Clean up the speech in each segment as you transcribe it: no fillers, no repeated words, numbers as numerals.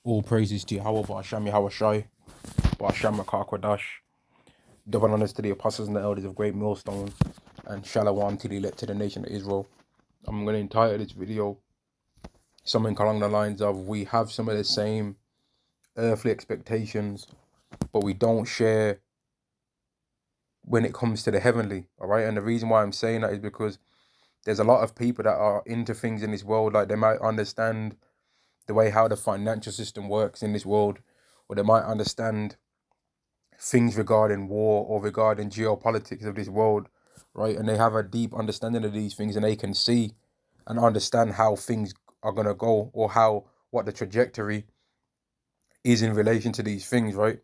All praises to Yahweh, Ba'asham Yahweh Shai, Ba'asham Makar double honors to the apostles and the elders of Great Millstone, and Shalom to the elect to the nation of Israel. I'm going to entitle this video something along the lines of, we have some of the same earthly expectations, but we don't share when it comes to the heavenly, all right? And the reason why I'm saying that is because there's a lot of people that are into things in this world, like they might understand the way how the financial system works in this world, or they might understand things regarding war or regarding geopolitics of this world, right? And they have a deep understanding of these things, and they can see and understand how things are going to go, or what the trajectory is in relation to these things, right?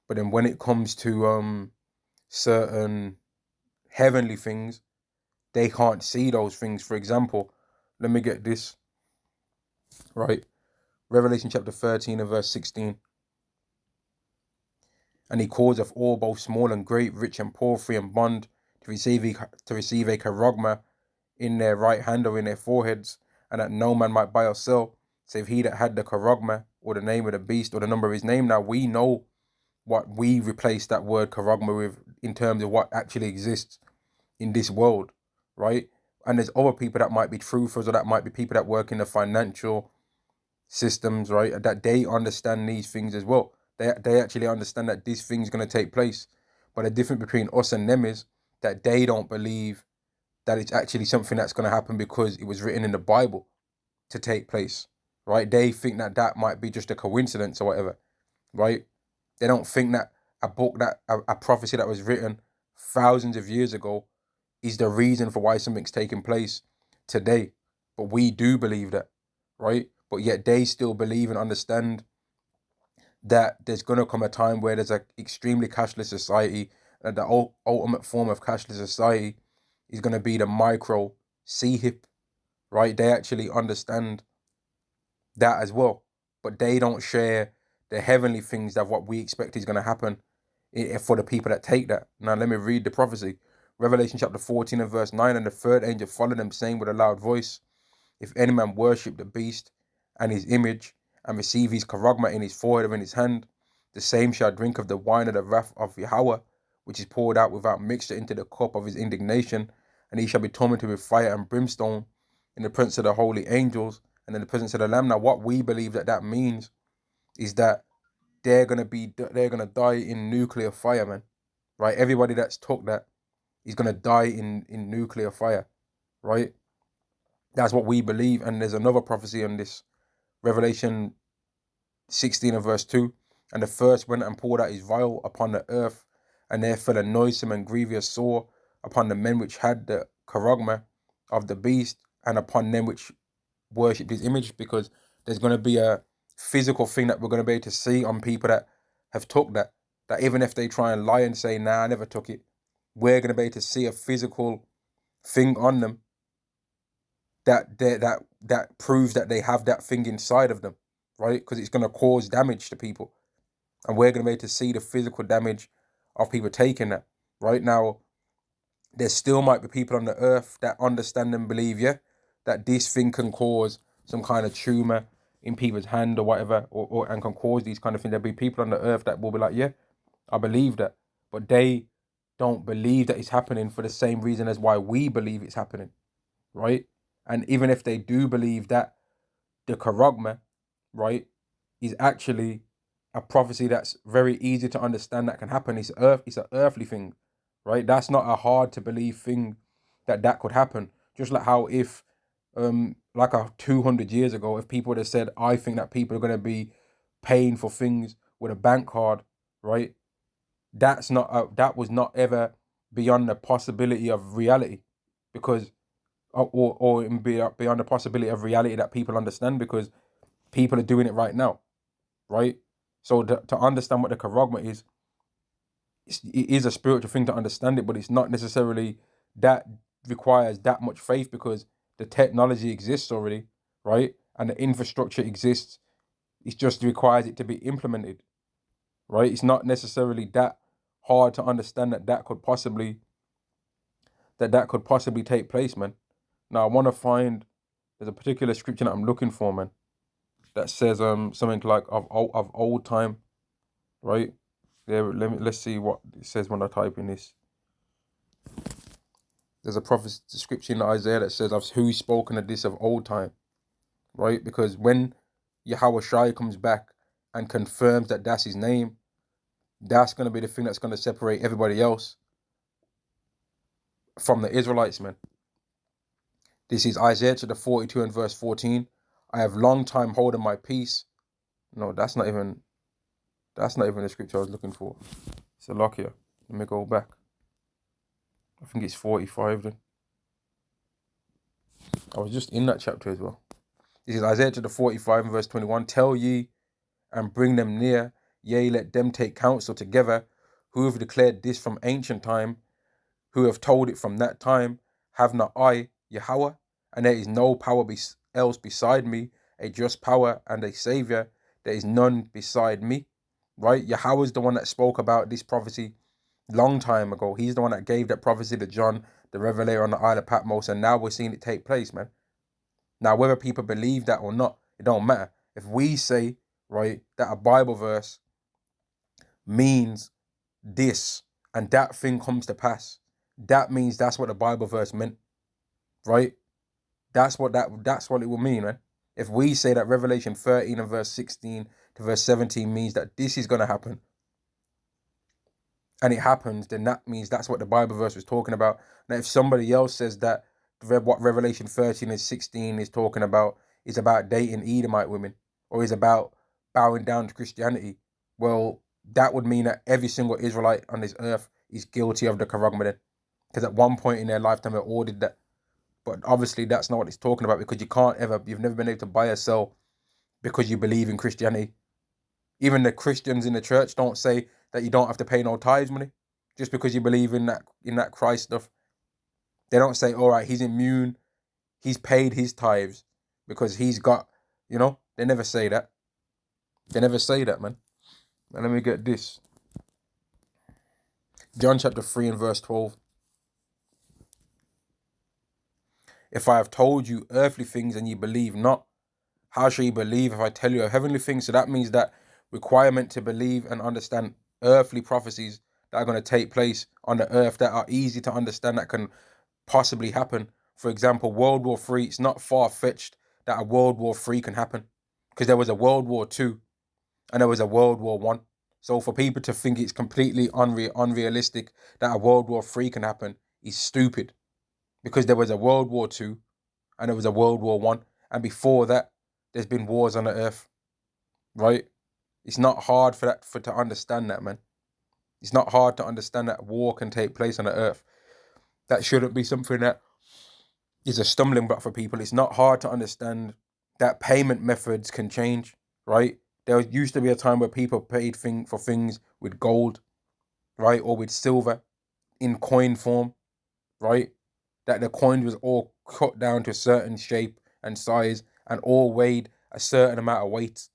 But then when it comes to certain heavenly things, they can't see those things. For example, let me get this right. Revelation chapter 13 and verse 16. And he causeth all, both small and great, rich and poor, free and bond, to receive a charogma in their right hand or in their foreheads, and that no man might buy or sell, save he that had the charogma, or the name of the beast, or the number of his name. Now we know what we replace that word charogma with in terms of what actually exists in this world, right? And there's other people that might be truthers, or that might be people that work in the financial systems, right? That they understand these things as well. They actually understand that this thing's going to take place. But the difference between us and them is that they don't believe that it's actually something that's going to happen because it was written in the Bible to take place, right? They think that that might be just a coincidence or whatever, right? They don't think that a book, that a prophecy that was written thousands of years ago is the reason for why something's taking place today. But we do believe that, right? But yet they still believe and understand that there's going to come a time where there's an extremely cashless society, and the ultimate form of cashless society is going to be the micro CHIP, right? They actually understand that as well, but they don't share the heavenly things that what we expect is going to happen for the people that take that. Now let me read the prophecy. Revelation chapter 14 and verse 9. And the third angel followed them, saying with a loud voice, if any man worship the beast and his image, and receive his charogma in his forehead or in his hand, the same shall drink of the wine of the wrath of Yahweh, which is poured out without mixture into the cup of his indignation, and he shall be tormented with fire and brimstone in the presence of the holy angels and in the presence of the Lamb. Now, what we believe that means is that they're gonna die in nuclear fire, man. Right? Everybody that's took that is gonna die in nuclear fire, right? That's what we believe. And there's another prophecy on this, Revelation 16 and verse 2. And the first went and poured out his vial upon the earth, and there fell a noisome and grievous sore upon the men which had the charogma of the beast, and upon them which worshipped his image. Because there's going to be a physical thing that we're going to be able to see on people that have took that even if they try and lie and say, nah, I never took it, we're going to be able to see a physical thing on them that proves that they have that thing inside of them, right? Because it's going to cause damage to people, and we're going to be able to see the physical damage of people taking that. Right now, there still might be people on the earth that understand and believe, yeah, that this thing can cause some kind of tumor in people's hand or whatever, or and can cause these kind of things. There'll be people on the earth that will be like, yeah, I believe that, but they don't believe that it's happening for the same reason as why we believe it's happening, right? And even if they do believe that the charogma, right, is actually a prophecy that's very easy to understand that can happen. It's an earthly thing, right? That's not a hard to believe thing that could happen. Just like how if like 200 years ago, if people would have said, I think that people are going to be paying for things with a bank card, right? That was not ever beyond the possibility of reality, because or beyond the possibility of reality that people understand, because people are doing it right now, right? So to understand what the charogma is, it is a spiritual thing to understand it, but it's not necessarily that requires that much faith, because the technology exists already, right? And the infrastructure exists. It just requires it to be implemented, right? It's not necessarily that hard to understand that could possibly take place, man. Now I want to find, there's a particular scripture that I'm looking for, man. that says something like of old time, right? There, let's see what it says when I type in this. There's a prophecy description in Isaiah that says of who's spoken of this of old time, right? Because when Yahweh Shai comes back and confirms that that's his name, that's going to be the thing that's going to separate everybody else from the Israelites, man. This is Isaiah chapter 42 and verse 14. I have long time holding my peace. No, that's not even the scripture I was looking for. It's a lock here. Let me go back. I think it's 45 then. I was just in that chapter as well. This is Isaiah chapter 45 and verse 21. Tell ye and bring them near, yea, let them take counsel together, who have declared this from ancient time, who have told it from that time. Have not I, Yahweh, and there is no power else beside me, a just power and a savior, there is none beside me. Right? Yahweh is the one that spoke about this prophecy long time ago. He's the one that gave that prophecy to John, the Revelator, on the Isle of Patmos, and now we're seeing it take place, man. Now, whether people believe that or not, it don't matter. If we say, right, that a Bible verse means this and that thing comes to pass, that means that's what the Bible verse meant, right? That's what it will mean, man. If we say that Revelation 13 and verse 16 to verse 17 means that this is going to happen, and it happens, then that means that's what the Bible verse was talking about. Now, if somebody else says that what Revelation 13 and 16 is talking about is about dating Edomite women, or is about bowing down to Christianity, well, that would mean that every single Israelite on this earth is guilty of the Karagma, because at one point in their lifetime they all did that. But obviously that's not what it's talking about, because you've never been able to buy or sell because you believe in Christianity. Even the Christians in the church don't say that you don't have to pay no tithes money just because you believe in that Christ stuff. They don't say, all right, he's immune, he's paid his tithes because he's got, they never say that. They never say that, man. And let me get this. John chapter 3 and verse 12. If I have told you earthly things and ye believe not, how shall you believe if I tell you of heavenly things? So that means that requirement to believe and understand earthly prophecies that are going to take place on the earth, that are easy to understand, that can possibly happen. For example, World War III, it's not far-fetched that a World War III can happen, because there was a World War II and there was a World War I. So for people to think it's completely unrealistic that a World War III can happen is stupid, because there was a World War II and there was a World War I, and before that, there's been wars on the earth, right? It's not hard to understand that, man. It's not hard to understand that war can take place on the earth. That shouldn't be something that is a stumbling block for people. It's not hard to understand that payment methods can change, right? There used to be a time where people paid for things with gold, right, or with silver in coin form, right? That the coin was all cut down to a certain shape and size and all weighed a certain amount of weight,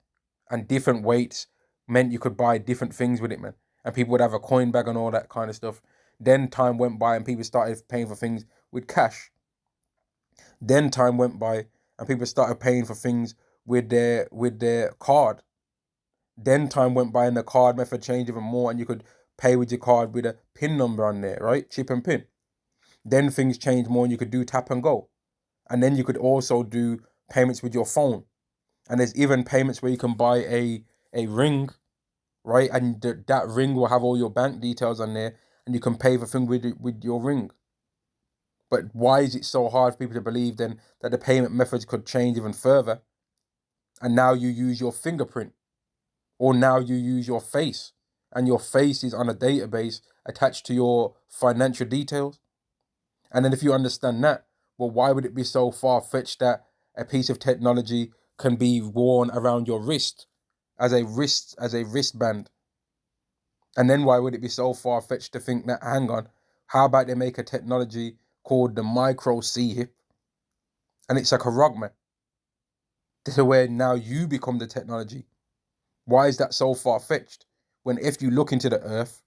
and different weights meant you could buy different things with it, man. And people would have a coin bag and all that kind of stuff. Then time went by and people started paying for things with cash. Then time went by and people started paying for things with their card. Then time went by and the card method changed even more, and you could pay with your card with a PIN number on there, right? Chip and PIN. Then things changed more and you could do tap and go. And then you could also do payments with your phone. And there's even payments where you can buy a ring, right? And that ring will have all your bank details on there, and you can pay for things with your ring. But why is it so hard for people to believe then that the payment methods could change even further? And now you use your fingerprint, or now you use your face, and your face is on a database attached to your financial details. And then if you understand that, well, why would it be so far-fetched that a piece of technology can be worn around your wrist as a wristband? And then why would it be so far-fetched to think that, hang on, how about they make a technology called the micro C-hip, and it's like a rugman, to where now you become the technology? Why is that so far-fetched? When if you look into the earth,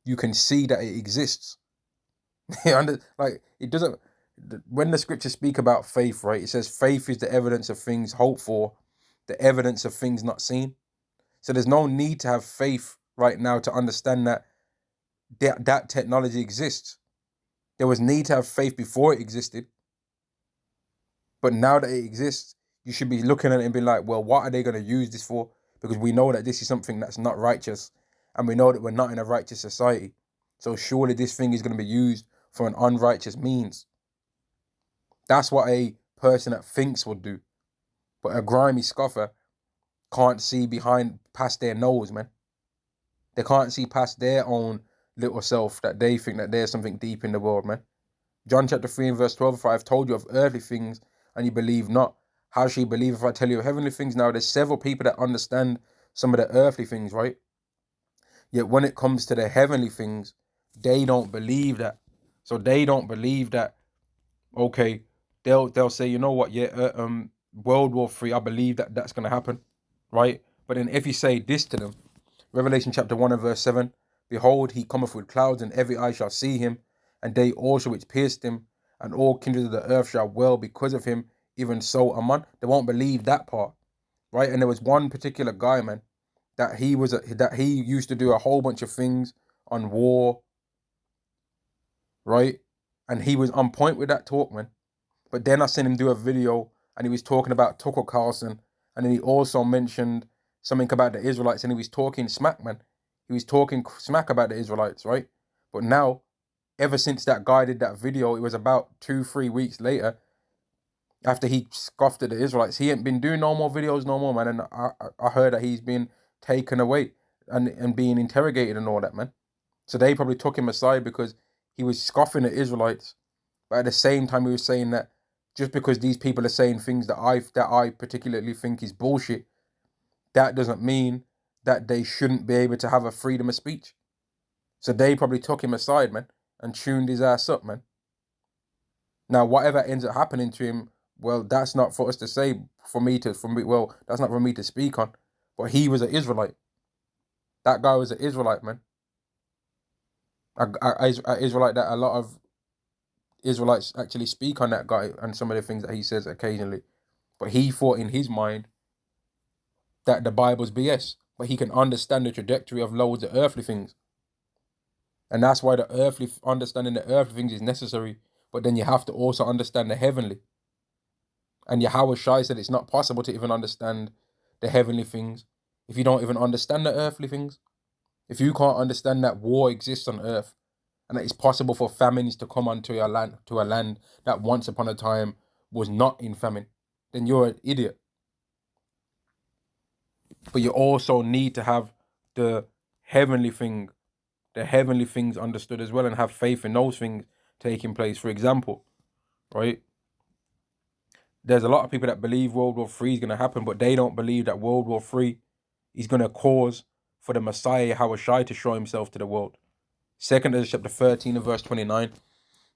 you can see that it exists. Like, it doesn't. When the scriptures speak about faith, right, it says faith is the evidence of things hoped for, the evidence of things not seen. So there's no need to have faith right now to understand that that technology exists. There was need to have faith before it existed. But now that it exists, you should be looking at it and be like, well, what are they going to use this for? Because we know that this is something that's not righteous. And we know that we're not in a righteous society. So surely this thing is going to be used for an unrighteous means. That's what a person that thinks would do. But a grimy scoffer can't see past their nose, man. They can't see past their own little self, that they think that there's something deep in the world, man. John chapter 3 and verse 12, for I have told you of earthly things and you believe not. How shall you believe if I tell you of heavenly things? Now, there's several people that understand some of the earthly things, right? Yet when it comes to the heavenly things, they don't believe that. So they don't believe that, okay, they'll say, you know what, World War III, I believe that that's going to happen, right? But then if you say this to them, Revelation chapter 1 and verse 7, behold, he cometh with clouds, and every eye shall see him, and they also which pierced him, and all kindred of the earth shall wail because of him, even so amen. They won't believe that part, right? And there was one particular guy, man, that he used to do a whole bunch of things on war, right? And he was on point with that talk, man. But then I seen him do a video and he was talking about Tucker Carlson, and then he also mentioned something about the Israelites, and he was talking smack, man. He was talking smack about the Israelites, right? But now, ever since that guy did that video, it was about 2-3 weeks later, after he scoffed at the Israelites, he ain't been doing no more videos no more, man. And I heard that he's been taken away and being interrogated and all that, man. So they probably took him aside because he was scoffing at Israelites. But at the same time, he was saying that just because these people are saying things that I particularly think is bullshit, that doesn't mean that they shouldn't be able to have a freedom of speech. So they probably took him aside, man, and tuned his ass up, man. Now, whatever ends up happening to him, well, that's not for us to say, that's not for me to speak on. But he was an Israelite. That guy was an Israelite, man. An Israelite that a lot of Israelites actually speak on that guy and some of the things that he says occasionally. But he thought in his mind that the Bible's BS. But he can understand the trajectory of loads of earthly things. And that's why understanding the earthly things is necessary. But then you have to also understand the heavenly. And Yahweh Shai said it's not possible to even understand the heavenly things if you don't even understand the earthly things. If you can't understand that war exists on earth and that it's possible for famines to come onto a land that once upon a time was not in famine, then you're an idiot. But you also need to have the heavenly things understood as well, and have faith in those things taking place. For example, right? There's a lot of people that believe World War III is going to happen, but they don't believe that World War III is going to cause for the Messiah Yahushai to show himself to the world. 2 Ezra chapter 13 and verse 29.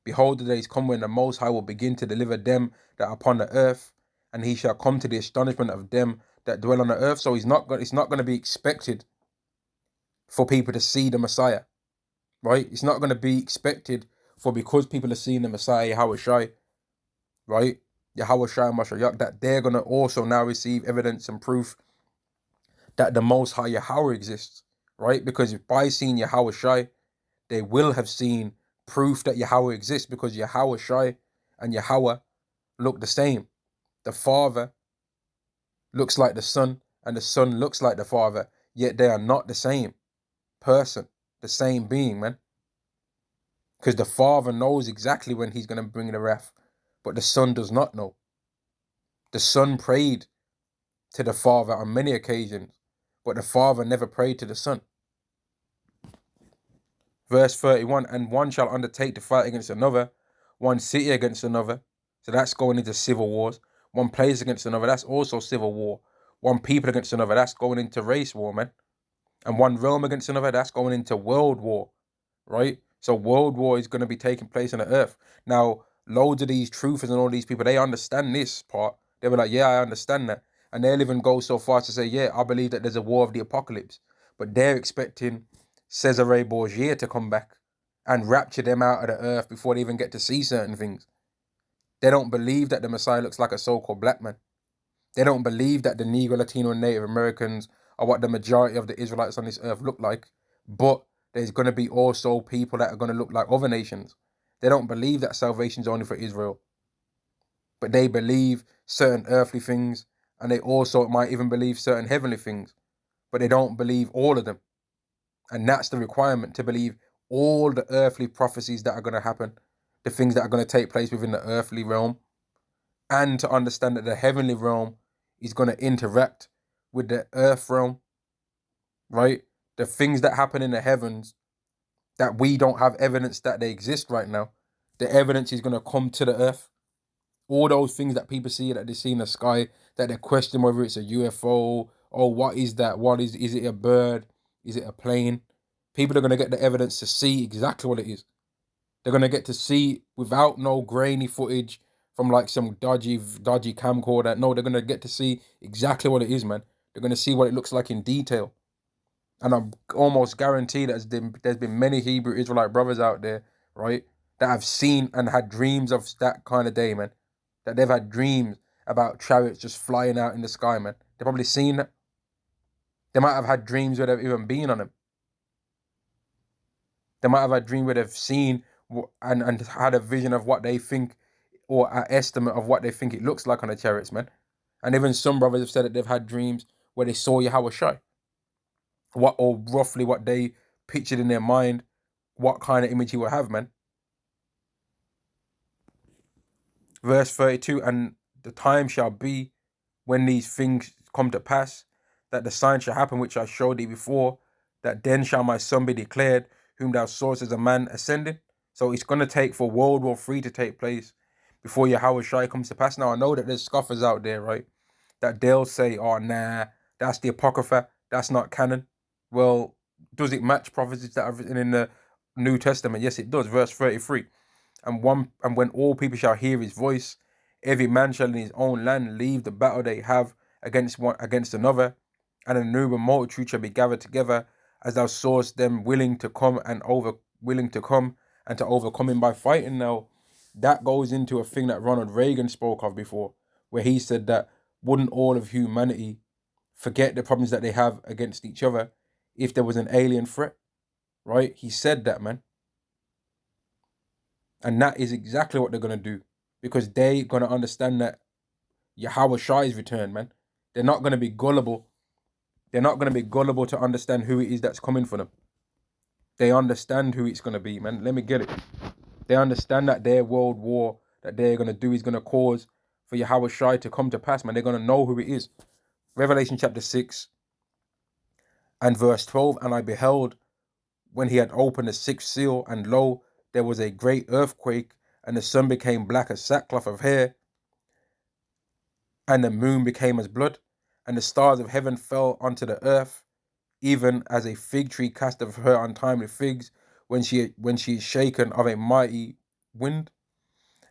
Behold, the days come when the Most High will begin to deliver them that are upon the earth, and he shall come to the astonishment of them that dwell on the earth. So it's not going to be expected for people to see the Messiah, right? It's not going to be expected because people are seeing the Messiah Yahushai, right? Yahweh Shai Mashiach, that they're going to also now receive evidence and proof that the Most High Yahweh exists, right? Because if by seeing Yahweh Shai, they will have seen proof that Yahweh exists, because Yahweh Shai and Yahweh look the same. The Father looks like the Son, and the Son looks like the Father, yet they are not the same person, the same being, man. Because the Father knows exactly when he's going to bring the wrath, but the Son does not know. The Son prayed to the Father on many occasions, but the Father never prayed to the Son. Verse 31, and one shall undertake to fight against another, one city against another. So that's going into civil wars. One place against another, that's also civil war. One people against another, that's going into race war, man. And one realm against another, that's going into world war, right? So world war is going to be taking place on the earth. Now, loads of these truthers and all these people, they understand this part. They were like, yeah, I understand that. And they'll even go so far to say, yeah, I believe that there's a war of the apocalypse. But they're expecting Cesare Borgia to come back and rapture them out of the earth before they even get to see certain things. They don't believe that the Messiah looks like a so-called black man. They don't believe that the Negro, Latino, and Native Americans are what the majority of the Israelites on this earth look like. But there's going to be also people that are going to look like other nations. They don't believe that salvation's only for Israel. But they believe certain earthly things, and they also might even believe certain heavenly things. But they don't believe all of them. And that's the requirement, to believe all the earthly prophecies that are going to happen, the things that are going to take place within the earthly realm, and to understand that the heavenly realm is going to interact with the earth realm, right? The things that happen in the heavens that we don't have evidence that they exist right now, the evidence is going to come to the earth. All those things that people see, that they see in the sky, that they question whether it's a UFO, or what is that? What is it a bird? Is it a plane? People are going to get the evidence to see exactly what it is. They're going to get to see without no grainy footage from like some dodgy camcorder. No, they're going to get to see exactly what it is, man. They're going to see what it looks like in detail. And I'm almost guaranteed that there's been many Hebrew Israelite brothers out there, right, that have seen and had dreams of that kind of day, man. That they've had dreams about chariots just flying out in the sky, man. They've probably seen that. They might have had dreams where they've even been on them. They might have had dreams where they've seen and had a vision of what they think, or an estimate of what they think it looks like on the chariots, man. And even some brothers have said that they've had dreams where they saw Yahweh Shai. Or roughly what they pictured in their mind, what kind of image he will have, man. Verse 32, and the time shall be when these things come to pass, that the sign shall happen which I showed thee before, that then shall my son be declared, whom thou sawest as a man ascending. So it's going to take for World War III to take place before Yahweh Shai comes to pass. Now, I know that there's scoffers out there, right, that they'll say, oh, nah, that's the Apocrypha, that's not canon. Well, does it match prophecies that are written in the New Testament? Yes, it does. Verse 33. And when all people shall hear his voice, every man shall in his own land leave the battle they have against another, and a innumerable multitude shall be gathered together, as thou sawest them willing to come and to overcome him by fighting. Now, that goes into a thing that Ronald Reagan spoke of before, where he said that wouldn't all of humanity forget the problems that they have against each other if there was an alien threat, right? He said that, man. And that is exactly what they're going to do, because they're going to understand that Yahweh Shai's return, man. They're not going to be gullible. They're not going to be gullible to understand who it is that's coming for them. They understand who it's going to be, man. Let me get it. They understand that their world war that they're going to do is going to cause for Yahweh Shai to come to pass, man. They're going to know who it is. Revelation chapter 6 and verse 12, and I beheld when he had opened the sixth seal, and lo, there was a great earthquake, and the sun became black as sackcloth of hair, and the moon became as blood, and the stars of heaven fell unto the earth, even as a fig tree casteth her untimely figs when she is shaken of a mighty wind,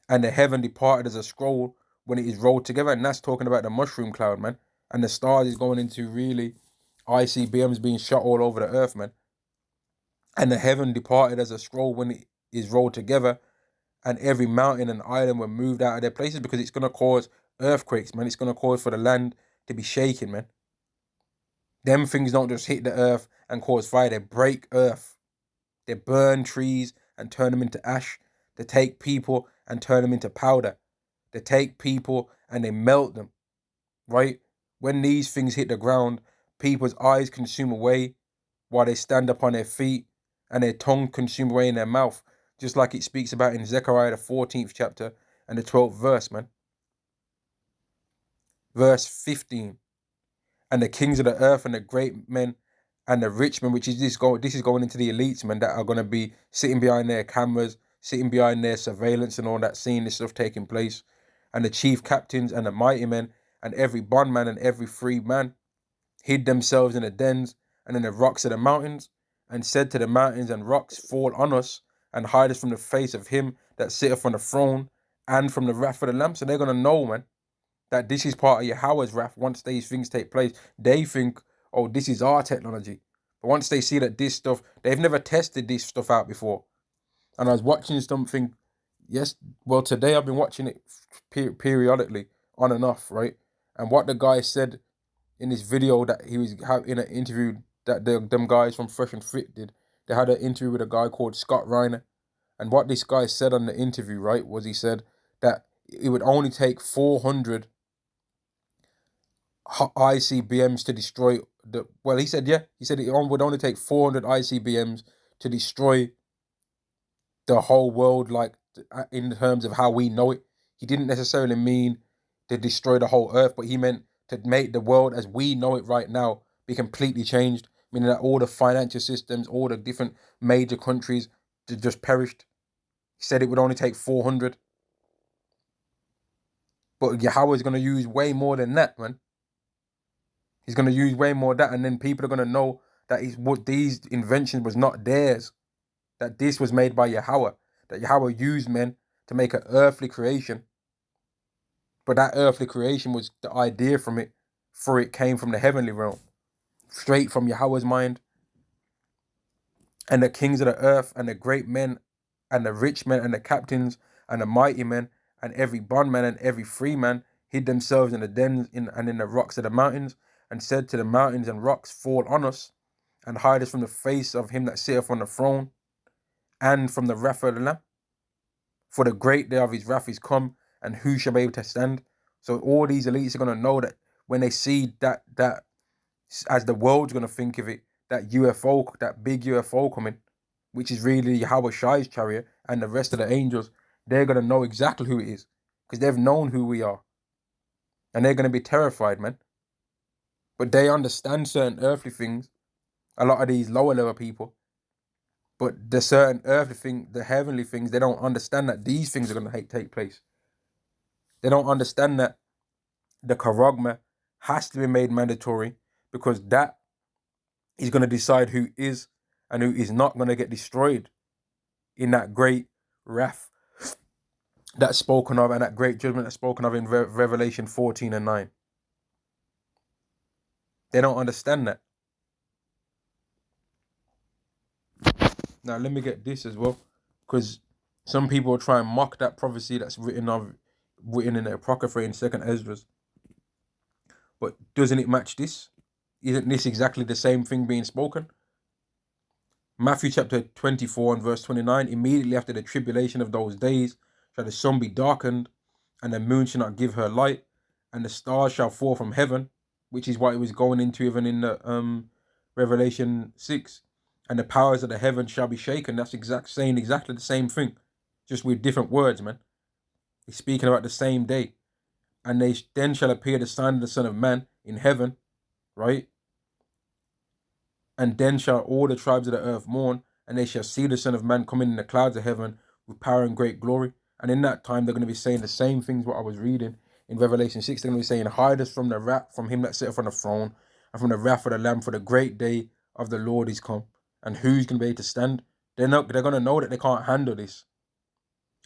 and the heaven departed as a scroll when it is rolled together. And that's talking about the mushroom cloud, man. And the stars is going into really ICBMs being shot all over the earth, man. And the heaven departed as a scroll when it is rolled together, and every mountain and island were moved out of their places, because it's going to cause earthquakes, man. It's going to cause for the land to be shaken, man. Them things don't just hit the earth and cause fire. They break earth. They burn trees and turn them into ash. They take people and turn them into powder. They take people and they melt them, right? When these things hit the ground, people's eyes consume away while they stand up on their feet, and their tongue consume away in their mouth, just like it speaks about in Zechariah the 14th chapter and the 12th verse, man. Verse 15. And the kings of the earth and the great men and the rich men, which is this is going into the elites, man, that are going to be sitting behind their cameras, sitting behind their surveillance and all that, seeing this stuff taking place. And the chief captains and the mighty men and every bondman and every free man hid themselves in the dens and in the rocks of the mountains, and said to the mountains and rocks, fall on us, and hide us from the face of him that sitteth on the throne, and from the wrath of the Lamb. So they're going to know, man, that this is part of Yahweh's wrath once these things take place. They think, oh, this is our technology. But once they see that this stuff, they've never tested this stuff out before. And I was watching something, today I've been watching it periodically, on and off, right? And what the guy said in this video that he was in an interview that them guys from Fresh and Fit did, they had an interview with a guy called Scott Reiner. And what this guy said on the interview, right, was he said that it would only take 400 ICBMs to destroy the. Well, he said, yeah, he said it would only take 400 ICBMs to destroy the whole world, like in terms of how we know it. He didn't necessarily mean to destroy the whole earth, but he meant to make the world as we know it right now be completely changed, meaning that all the financial systems, all the different major countries just perished. He said it would only take 400. But Yahweh's going to use way more than that, man. He's going to use way more of that, and then people are going to know that what these inventions was not theirs, that this was made by Yahweh, that Yahweh used men to make an earthly creation. But that earthly creation was the idea from it, for it came from the heavenly realm, straight from Yahweh's mind. And the kings of the earth, and the great men, and the rich men, and the captains, and the mighty men, and every bondman and every free man hid themselves in the dens and in the rocks of the mountains, and said to the mountains and rocks, fall on us, and hide us from the face of him that sitteth on the throne, and from the wrath of the Lamb. For the great day of his wrath is come, and who shall be able to stand? So all these elites are going to know that when they see that as the world's going to think of it, that UFO, that big UFO coming, which is really Yahweh Shai's chariot and the rest of the angels, they're going to know exactly who it is, because they've known who we are. And they're going to be terrified, man. But they understand certain earthly things, a lot of these lower level people. But the certain earthly thing, the heavenly things, they don't understand that these things are going to take place. They don't understand that the Karagma has to be made mandatory, because that is going to decide who is and who is not going to get destroyed in that great wrath that's spoken of, and that great judgment that's spoken of in Revelation 14 and 9. They don't understand that. Now, let me get this as well, because some people try and mock that prophecy that's written in the Apocrypha in 2nd Esdras. But doesn't it match this? Isn't this exactly the same thing being spoken? Matthew chapter 24 and verse 29, immediately after the tribulation of those days shall the sun be darkened, and the moon shall not give her light, and the stars shall fall from heaven, which is what it was going into even in the Revelation 6. And the powers of the heaven shall be shaken. That's saying exactly the same thing, just with different words, man. He's speaking about the same day. And they then shall appear the sign of the Son of Man in heaven, right? And then shall all the tribes of the earth mourn, and they shall see the Son of Man coming in the clouds of heaven with power and great glory. And in that time, they're going to be saying the same things what I was reading in Revelation 6. They're going to be saying, hide us from the wrath, from him that sitteth on the throne, and from the wrath of the Lamb, for the great day of the Lord is come. And who's going to be able to stand? They're going to know that they can't handle this.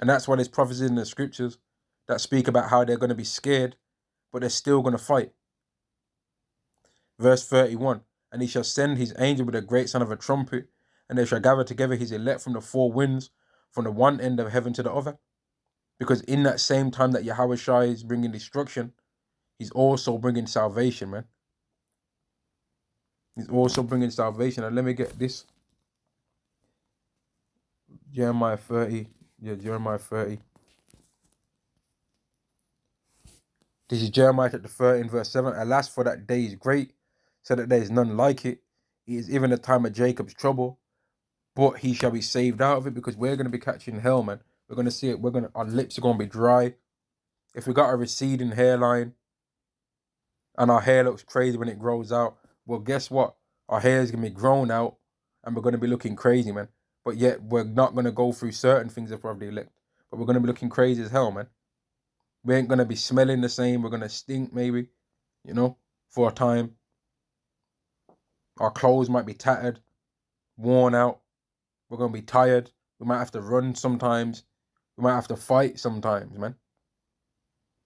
And that's why there's prophecies in the scriptures that speak about how they're going to be scared, but they're still going to fight. Verse 31, and he shall send his angel with a great sound of a trumpet, and they shall gather together his elect from the four winds, from the one end of heaven to the other. Because in that same time that Yahweh Shai is bringing destruction, he's also bringing salvation, man. He's also bringing salvation. And let me get this. Jeremiah 30. Yeah, Jeremiah 30. This is Jeremiah chapter 13, verse 7. Alas, for that day is great, so that there is none like it. It is even the time of Jacob's trouble, but he shall be saved out of it, because we're going to be catching hell, man. We're going to see it. Our lips are going to be dry. If we got a receding hairline and our hair looks crazy when it grows out, well, guess what? Our hair is going to be grown out and we're going to be looking crazy, man. But yet we're not going to go through certain things of the elect. But we're going to be looking crazy as hell, man. We ain't going to be smelling the same. We're going to stink maybe, for a time. Our clothes might be tattered, worn out. We're going to be tired. We might have to run sometimes. We might have to fight sometimes, man.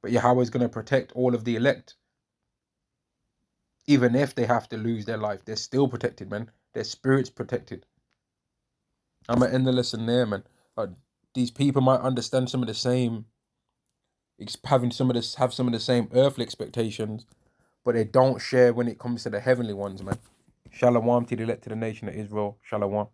But Yahweh's going to protect all of the elect. Even if they have to lose their life, they're still protected, man. Their spirit's protected. I'm going to end the lesson there, man. These people might understand some of the same having have some of the same earthly expectations, but they don't share when it comes to the heavenly ones, man. Shalom to the elect to the nation of Israel. Shalom.